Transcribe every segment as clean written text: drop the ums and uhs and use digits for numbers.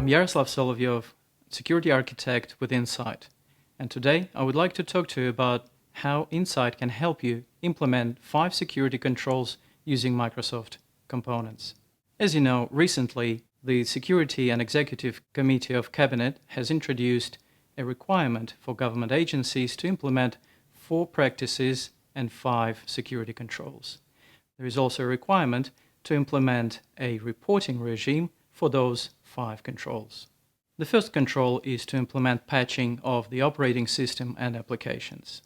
I'm Yaroslav Solovyov, security architect with Insight, and today I would like to talk to you about how Insight can help you implement 5 security controls using Microsoft components. As you know, recently the Security and Executive Committee of Cabinet has introduced a requirement for government agencies to implement 4 practices and 5 security controls. There is also a requirement to implement a reporting regime for those 5 controls. The first control is to implement patching of the operating system and applications.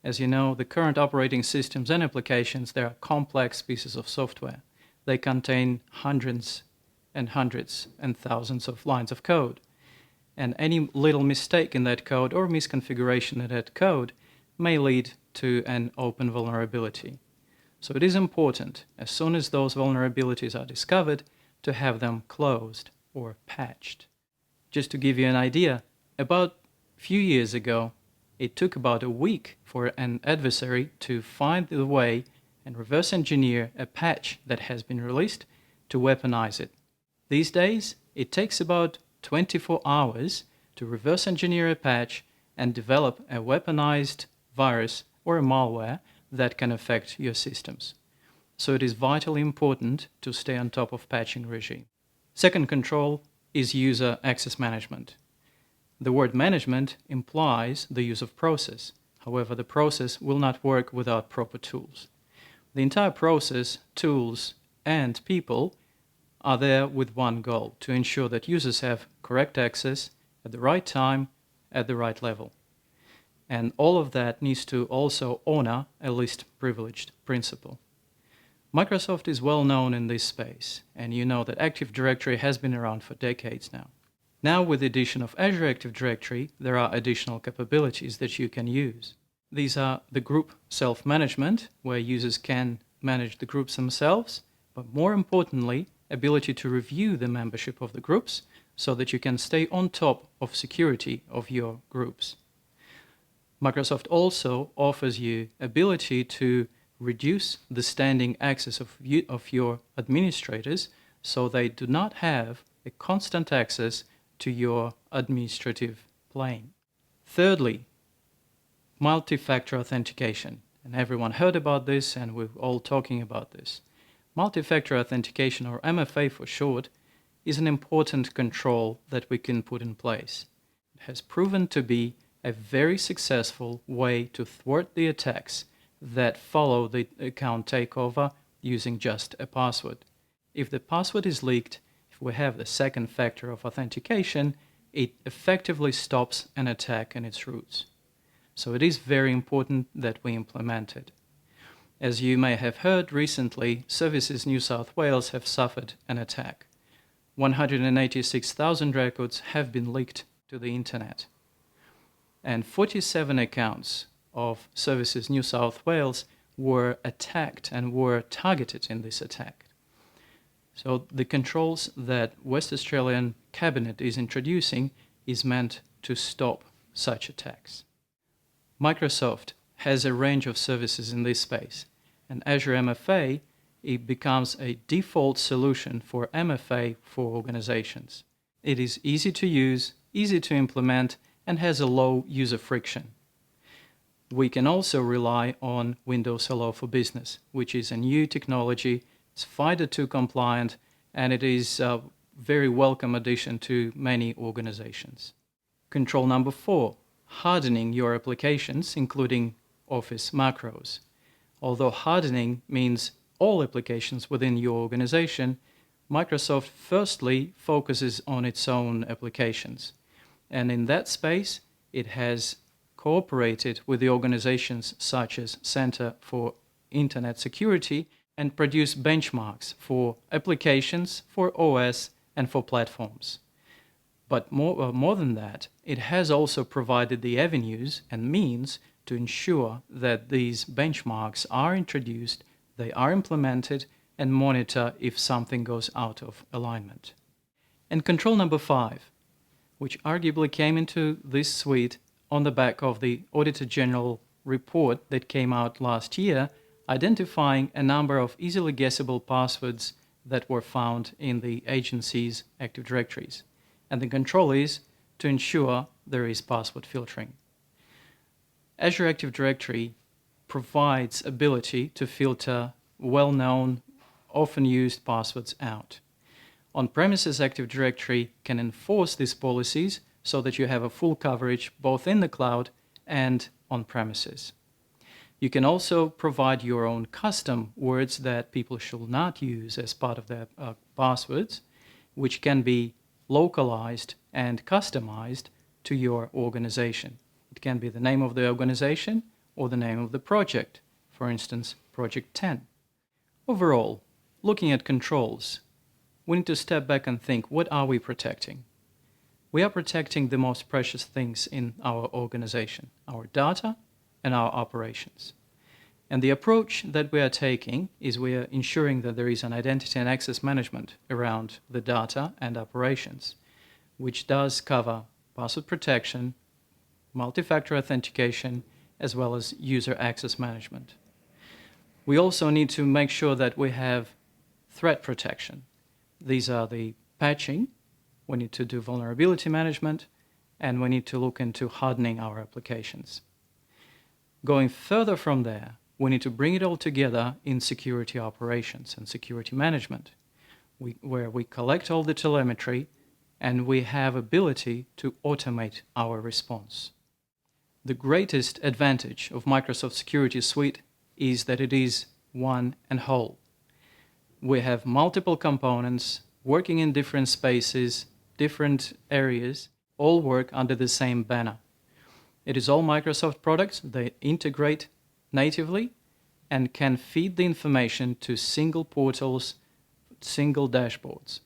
As you know, the current operating systems and applications, they are complex pieces of software. They contain hundreds and thousands of lines of code. And any little mistake in that code or misconfiguration in that code may lead to an open vulnerability. So it is important, as soon as those vulnerabilities are discovered, to have them closed or patched. Just to give you an idea, about a few years ago, it took about a week for an adversary to find the way and reverse engineer a patch that has been released to weaponize it. These days, it takes about 24 hours to reverse engineer a patch and develop a weaponized virus or a malware that can affect your systems. So it is vitally important to stay on top of patching regime. Second control is user access management. The word management implies the use of process. However, the process will not work without proper tools. The entire process, tools, and people are there with one goal: to ensure that users have correct access at the right time, at the right level. And all of that needs to also honor a least privileged principle. Microsoft is well known in this space, and you know that Active Directory has been around for decades now. Now, with the addition of Azure Active Directory, there are additional capabilities that you can use. These are the group self-management, where users can manage the groups themselves, but more importantly, ability to review the membership of the groups so that you can stay on top of security of your groups. Microsoft also offers you ability to reduce the standing access of your administrators so they do not have a constant access to your administrative plane. Thirdly, multi-factor authentication. And everyone heard about this, and we're all talking about this. Multi-factor authentication, or MFA for short, is an important control that we can put in place. It has proven to be a very successful way to thwart the attacks that follow the account takeover using just a password. If the password is leaked, if we have the second factor of authentication, it effectively stops an attack in its roots. So it is very important that we implement it. As you may have heard recently, Services New South Wales have suffered an attack. 186,000 records have been leaked to the internet. And 47 accounts of Services New South Wales were attacked and were targeted in this attack. So the controls that West Australian Cabinet is introducing is meant to stop such attacks. Microsoft has a range of services in this space, and Azure MFA, it becomes a default solution for MFA for organizations. It is easy to use, easy to implement, and has a low user friction. We can also rely on Windows Hello for Business, which is a new technology. It's FIDO 2 compliant, and it is a very welcome addition to many organizations. Control number 4, hardening your applications, including Office macros. Although hardening means all applications within your organization, Microsoft firstly focuses on its own applications. And in that space, it has cooperated with the organizations such as Center for Internet Security and produced benchmarks for applications, for OS, and for platforms. But more than that, it has also provided the avenues and means to ensure that these benchmarks are introduced, they are implemented, and monitor if something goes out of alignment. And control number 5, which arguably came into this suite on the back of the Auditor General report that came out last year, identifying a number of easily guessable passwords that were found in the agency's Active Directories. and the control is to ensure there is password filtering. Azure Active Directory provides ability to filter well-known, often used passwords out. On-premises Active Directory can enforce these policies so that you have a full coverage both in the cloud and on-premises. You can also provide your own custom words that people should not use as part of their passwords, which can be localized and customized to your organization. It can be the name of the organization or the name of the project, for instance, Project 10. Overall, looking at controls, we need to step back and think, what are we protecting? We are protecting the most precious things in our organization, our data and our operations. And the approach that we are taking is we are ensuring that there is an identity and access management around the data and operations, which does cover password protection, multi-factor authentication, as well as user access management. We also need to make sure that we have threat protection. These are the patching, we need to do vulnerability management, and we need to look into hardening our applications. Going further from there, we need to bring it all together in security operations and security management, where we collect all the telemetry and we have ability to automate our response. The greatest advantage of Microsoft Security Suite is that it is one and whole. We have multiple components working in different spaces, different areas, all work under the same banner. It is all Microsoft products. They integrate natively and can feed the information to single portals, single dashboards.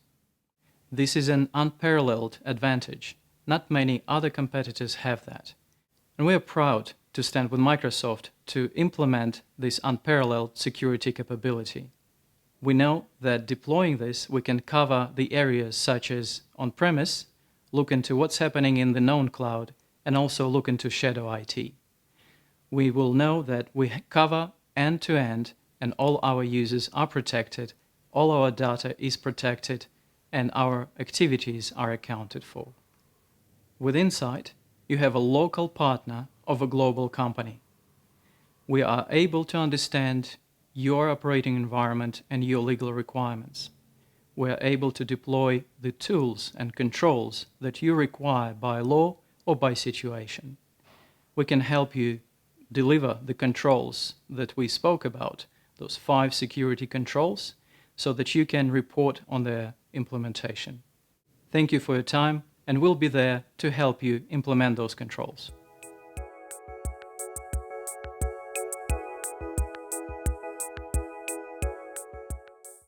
This is an unparalleled advantage. Not many other competitors have that. And we are proud to stand with Microsoft to implement this unparalleled security capability. We know that deploying this, we can cover the areas such as on-premise, look into what's happening in the known cloud, and also look into shadow IT. We will know that we cover end-to-end and all our users are protected, all our data is protected, and our activities are accounted for. With Insight, you have a local partner of a global company. We are able to understand your operating environment and your legal requirements. We are able to deploy the tools and controls that you require by law or by situation. We can help you deliver the controls that we spoke about, those 5 security controls, so that you can report on their implementation. Thank you for your time, and we'll be there to help you implement those controls.